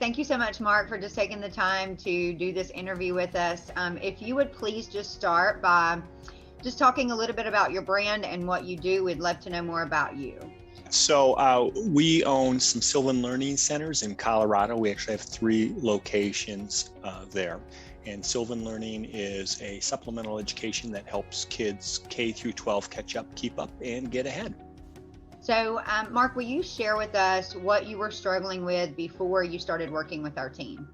Thank you so much, Mark, for just taking the time to do this interview with us. If you would please just start by just talking a little bit about your brand and what you do, we'd love to know more about you. So we own some Sylvan Learning Centers in Colorado. We actually have 3 locations there. And Sylvan Learning is a supplemental education that helps kids K through 12 catch up, keep up, and get ahead. So, Mark, will you share with us what you were struggling with before you started working with our team?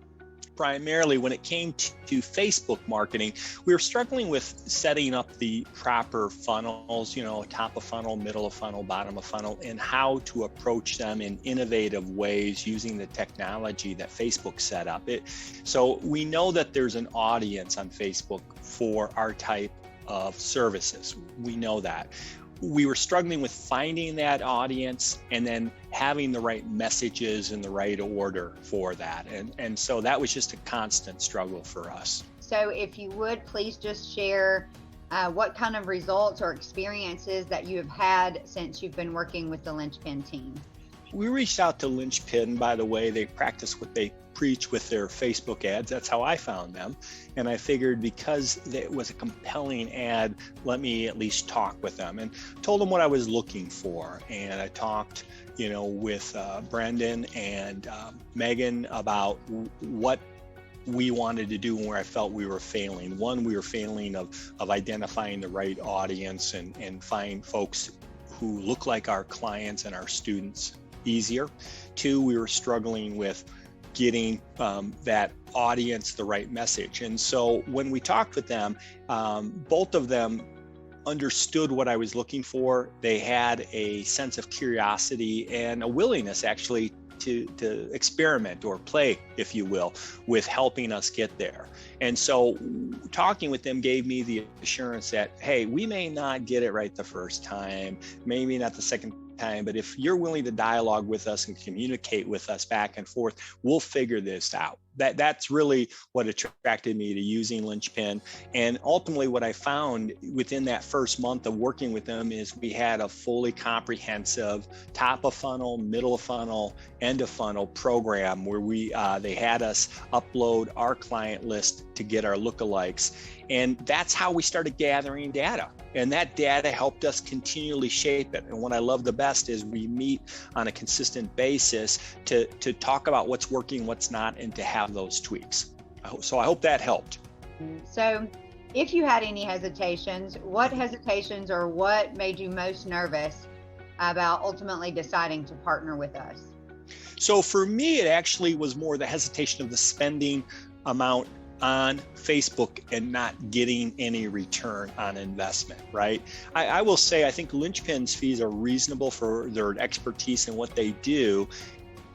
Primarily, when it came to Facebook marketing, we were struggling with setting up the proper funnels, top of funnel, middle of funnel, bottom of funnel, and how to approach them in innovative ways using the technology that Facebook set up. So we know that there's an audience on Facebook for our type of services. We know that. We were struggling with finding that audience and then having the right messages in the right order for that. And so that was just a constant struggle for us. So if you would please just share what kind of results or experiences that you have had since you've been working with the Linchpin team. We reached out to Linchpin, by the way. They practice what they preach with their Facebook ads. That's how I found them. And I figured because it was a compelling ad, let me at least talk with them, and told them what I was looking for. And I talked, with Brendan and Megan about what we wanted to do and where I felt we were failing. One, we were failing of identifying the right audience and find folks who look like our clients and our students easier. 2, we were struggling with getting that audience the right message. And so when we talked with them, both of them understood what I was looking for. They had a sense of curiosity and a willingness actually to experiment or play, if you will, with helping us get there. And so talking with them gave me the assurance that, hey, we may not get it right the first time, maybe not the second time, but if you're willing to dialogue with us and communicate with us back and forth, we'll figure this out. That's really what attracted me to using Linchpin. And ultimately what I found within that first month of working with them is we had a fully comprehensive top of funnel, middle of funnel, end of funnel program where they had us upload our client list to get our lookalikes. And that's how we started gathering data. And that data helped us continually shape it. And what I love the best is we meet on a consistent basis to talk about what's working, what's not, and to have those tweaks. So I hope that helped. So if you had any hesitations, what hesitations or what made you most nervous about ultimately deciding to partner with us? So for me, it actually was more the hesitation of the spending amount on Facebook and not getting any return on investment, right? I will say, I think Linchpin's fees are reasonable for their expertise in what they do.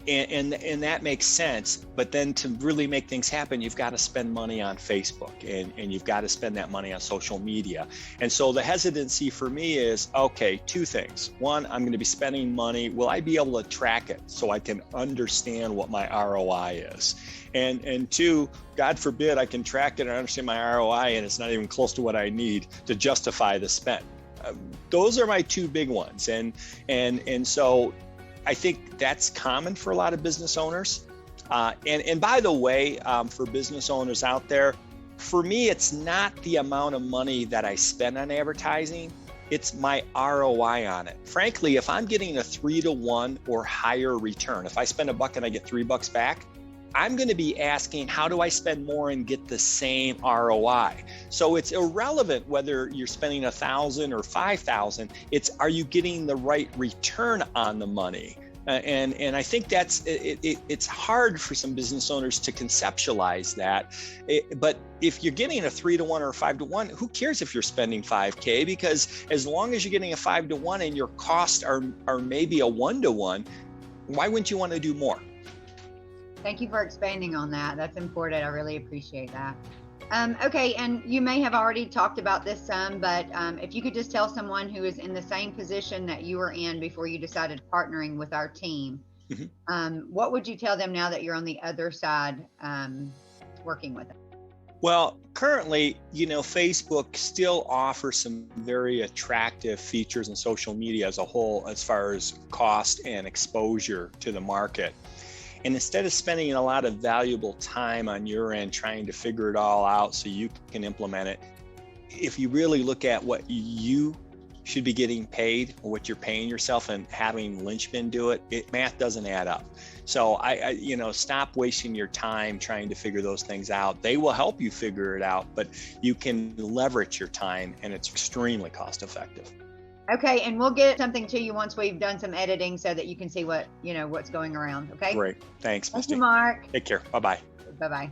And that makes sense. But then to really make things happen, you've got to spend money on Facebook and you've got to spend that money on social media. And so the hesitancy for me is, okay, 2 things. 1, I'm going to be spending money. Will I be able to track it so I can understand what my ROI is? And 2, God forbid I can track it and understand my ROI and it's not even close to what I need to justify the spend. Those are my 2 big ones. And so I think that's common for a lot of business owners. And by the way, for business owners out there, for me, it's not the amount of money that I spend on advertising, it's my ROI on it. Frankly, if I'm getting a 3-to-1 or higher return, if I spend $1 and I get $3 back, I'm going to be asking, how do I spend more and get the same ROI? So it's irrelevant whether you're spending $1,000 or $5,000. It's, are you getting the right return on the money? And I think it's hard for some business owners to conceptualize that. But if you're getting a 3-to-1 or a 5-to-1, who cares if you're spending $5K? Because as long as you're getting a 5-to-1 and your costs are maybe a 1-to-1, why wouldn't you want to do more? Thank you for expanding on that. That's important. I really appreciate that. Okay, and you may have already talked about this some, but if you could just tell someone who is in the same position that you were in before you decided partnering with our team, what would you tell them now that you're on the other side working with them? Well, currently, Facebook still offers some very attractive features in social media as a whole, as far as cost and exposure to the market. And instead of spending a lot of valuable time on your end trying to figure it all out so you can implement it, if you really look at what you should be getting paid or what you're paying yourself and having Linchpin do it, math doesn't add up. So I stop wasting your time trying to figure those things out. They will help you figure it out, but you can leverage your time, and it's extremely cost effective. Okay, and we'll get something to you once we've done some editing so that you can see what's going around. Okay. Great. Thanks, Thank Misty. you, Mark. Take care. Bye-bye. Bye-bye.